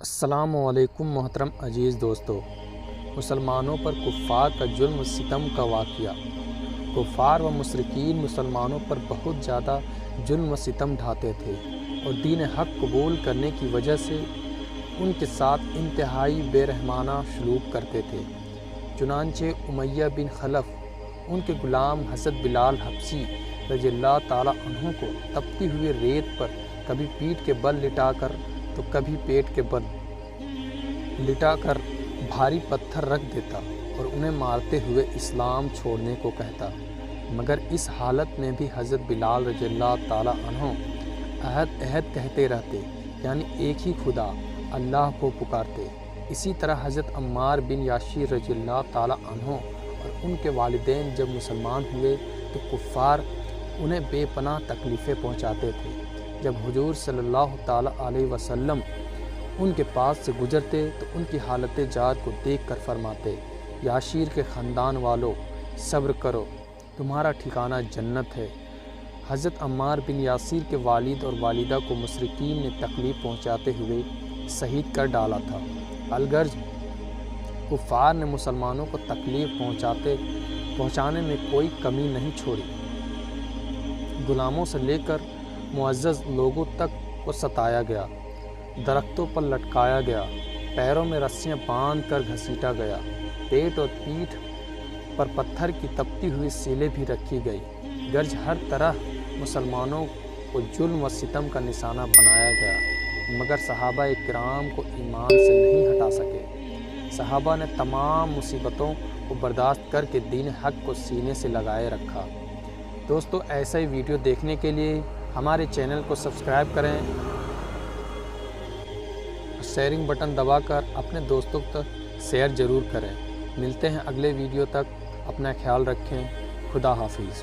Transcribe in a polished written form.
السلام علیکم محترم عزیز دوستو، مسلمانوں پر کفار کا ظلم و ستم کا واقعہ۔ کفار و مشرکین مسلمانوں پر بہت زیادہ ظلم و ستم ڈھاتے تھے اور دین حق قبول کرنے کی وجہ سے ان کے ساتھ انتہائی بے رحمانہ سلوک کرتے تھے۔ چنانچہ امیہ بن خلف ان کے غلام حضرت بلال حبشی رضی اللہ تعالیٰ عنہ کو تپتی ہوئی ریت پر کبھی پیٹھ کے بل لٹا کر تو کبھی پیٹ کے بل لٹا کر بھاری پتھر رکھ دیتا اور انہیں مارتے ہوئے اسلام چھوڑنے کو کہتا، مگر اس حالت میں بھی حضرت بلال رضی اللہ تعالیٰ عنہ عہد عہد کہتے رہتے، یعنی ایک ہی خدا اللہ کو پکارتے۔ اسی طرح حضرت عمار بن یاسر رضی اللہ تعالیٰ عنہ اور ان کے والدین جب مسلمان ہوئے تو کفار انہیں بے پناہ تکلیفیں پہنچاتے تھے۔ جب حضور صلی اللہ تعالیٰ علیہ وسلم ان کے پاس سے گزرتے تو ان کی حالت جار کو دیکھ کر فرماتے، یاسر کے خاندان والو صبر کرو، تمہارا ٹھکانہ جنت ہے۔ حضرت عمار بن یاسر کے والد اور والدہ کو مشرکین نے تکلیف پہنچاتے ہوئے شہید کر ڈالا تھا۔ الغرض کفار نے مسلمانوں کو تکلیف پہنچانے میں کوئی کمی نہیں چھوڑی۔ غلاموں سے لے کر معزز لوگوں تک کو ستایا گیا، درختوں پر لٹکایا گیا، پیروں میں رسیاں باندھ کر گھسیٹا گیا، پیٹ اور پیٹھ پر پتھر کی تپتی ہوئی سیلیں بھی رکھی گئی۔ گرج ہر طرح مسلمانوں کو ظلم و ستم کا نشانہ بنایا گیا، مگر صحابہ کرام کو ایمان سے نہیں ہٹا سکے۔ صحابہ نے تمام مصیبتوں کو برداشت کر کے دین حق کو سینے سے لگائے رکھا۔ دوستو، ایسا ہی ویڈیو دیکھنے کے لیے ہمارے چینل کو سبسکرائب کریں اور شیئرنگ بٹن دبا کر اپنے دوستوں تک شیئر ضرور کریں۔ ملتے ہیں اگلے ویڈیو تک، اپنا خیال رکھیں، خدا حافظ۔